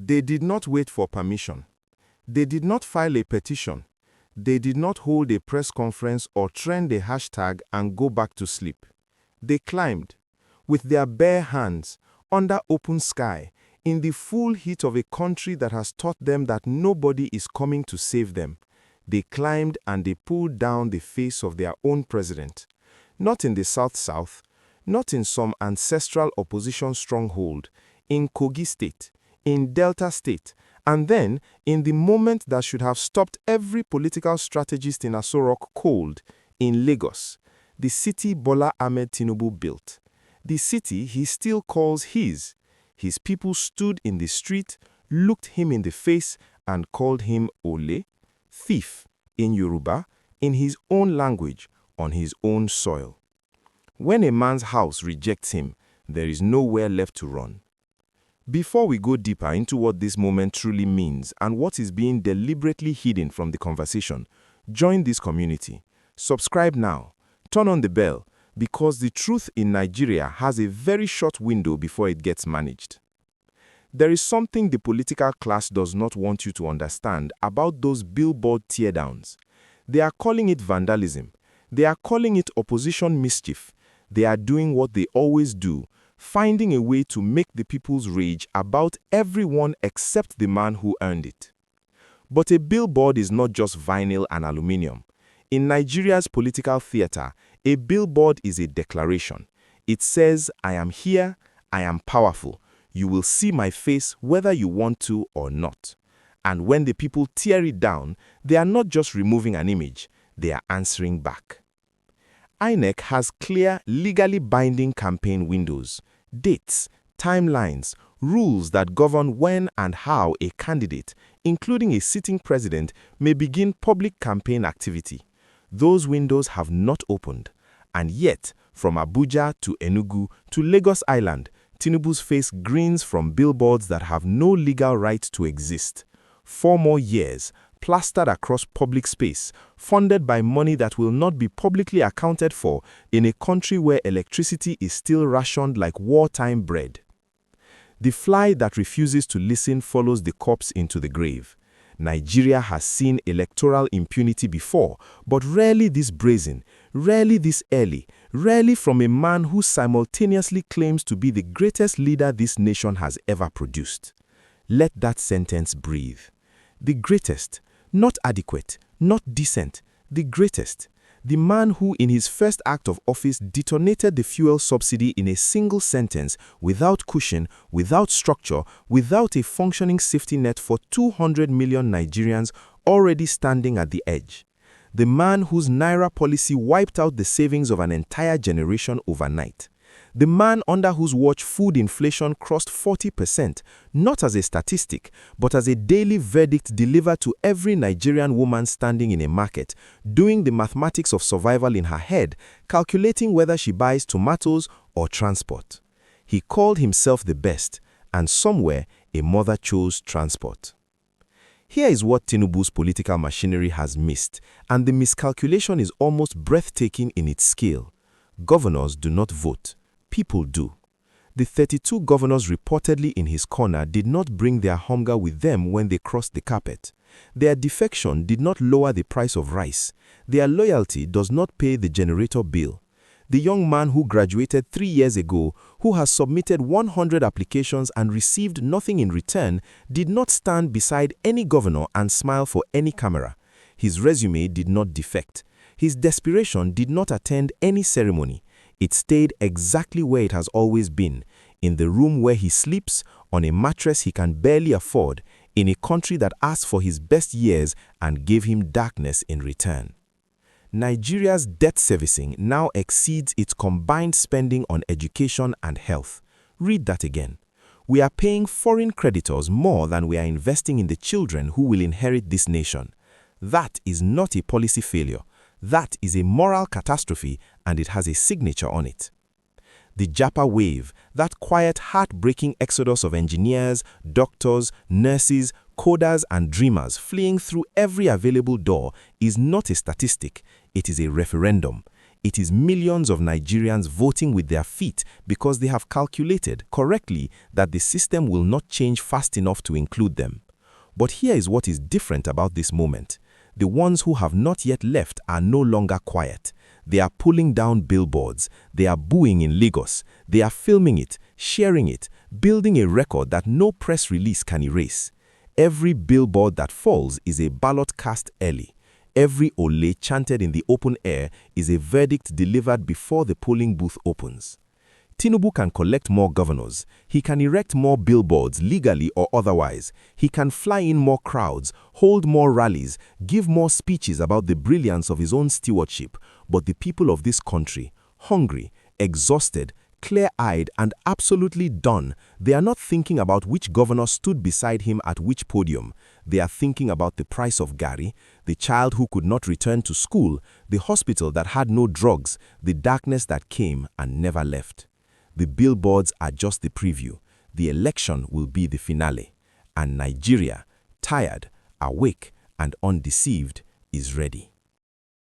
They did not wait for permission. They did not file a petition. They did not hold a press conference or trend a hashtag and go back to sleep. They climbed, with their bare hands, under open sky, in the full heat of a country that has taught them that nobody is coming to save them. They climbed and they pulled down the face of their own president. Not in the South-South, not in some ancestral opposition stronghold, in Kogi State, in Delta State, and then, in the moment that should have stopped every political strategist in Aso Rock cold, in Lagos, the city Bola Ahmed Tinubu built. The city he still calls his. His people stood in the street, looked him in the face, and called him Ole, thief, in Yoruba, in his own language, on his own soil. When a man's house rejects him, there is nowhere left to run. Before we go deeper into what this moment truly means and what is being deliberately hidden from the conversation, join this community. Subscribe now. Turn on the bell, because the truth in Nigeria has a very short window before it gets managed. There is something the political class does not want you to understand about those billboard teardowns. They are calling it vandalism. They are calling it opposition mischief. They are doing what they always do, finding a way to make the people's rage about everyone except the man who earned it. But a billboard is not just vinyl and aluminum. In Nigeria's political theater, a billboard is a declaration. It says, I am here, I am powerful. You will see my face whether you want to or not. And when the people tear it down, they are not just removing an image, they are answering back. INEC has clear, legally binding campaign windows, dates, timelines, rules that govern when and how a candidate, including a sitting president, may begin public campaign activity. Those windows have not opened. And yet, from Abuja to Enugu to Lagos Island, Tinubu's face grins from billboards that have no legal right to exist. 4 more years, plastered across public space, funded by money that will not be publicly accounted for in a country where electricity is still rationed like wartime bread. The fly that refuses to listen follows the corpse into the grave. Nigeria has seen electoral impunity before, but rarely this brazen, rarely this early, rarely from a man who simultaneously claims to be the greatest leader this nation has ever produced. Let that sentence breathe. The greatest, not adequate, not decent, the greatest. The man who in his first act of office detonated the fuel subsidy in a single sentence, without cushion, without structure, without a functioning safety net for 200 million Nigerians already standing at the edge. The man whose Naira policy wiped out the savings of an entire generation overnight. The man under whose watch food inflation crossed 40%, not as a statistic, but as a daily verdict delivered to every Nigerian woman standing in a market, doing the mathematics of survival in her head, calculating whether she buys tomatoes or transport. He called himself the best, and somewhere a mother chose transport. Here is what Tinubu's political machinery has missed, and the miscalculation is almost breathtaking in its scale. Governors do not vote. People do. The 32 governors reportedly in his corner did not bring their hunger with them when they crossed the carpet. Their defection did not lower the price of rice. Their loyalty does not pay the generator bill. The young man who graduated 3 years ago, who has submitted 100 applications and received nothing in return, did not stand beside any governor and smile for any camera. His resume did not defect. His desperation did not attend any ceremony. It stayed exactly where it has always been, in the room where he sleeps, on a mattress he can barely afford, in a country that asked for his best years and gave him darkness in return. Nigeria's debt servicing now exceeds its combined spending on education and health. Read that again. We are paying foreign creditors more than we are investing in the children who will inherit this nation. That is not a policy failure. That is a moral catastrophe, and it has a signature on it. The Japa wave, that quiet, heartbreaking exodus of engineers, doctors, nurses, coders, and dreamers fleeing through every available door, is not a statistic. It is a referendum. It is millions of Nigerians voting with their feet because they have calculated correctly that the system will not change fast enough to include them. But here is what is different about this moment. The ones who have not yet left are no longer quiet. They are pulling down billboards. They are booing in Lagos. They are filming it, sharing it, building a record that no press release can erase. Every billboard that falls is a ballot cast early. Every ole chanted in the open air is a verdict delivered before the polling booth opens. Tinubu can collect more governors. He can erect more billboards, legally or otherwise. He can fly in more crowds, hold more rallies, give more speeches about the brilliance of his own stewardship. But the people of this country, hungry, exhausted, clear-eyed and absolutely done, they are not thinking about which governor stood beside him at which podium. They are thinking about the price of garri, the child who could not return to school, the hospital that had no drugs, the darkness that came and never left. The billboards are just the preview. The election will be the finale. And Nigeria, tired, awake, and undeceived, is ready.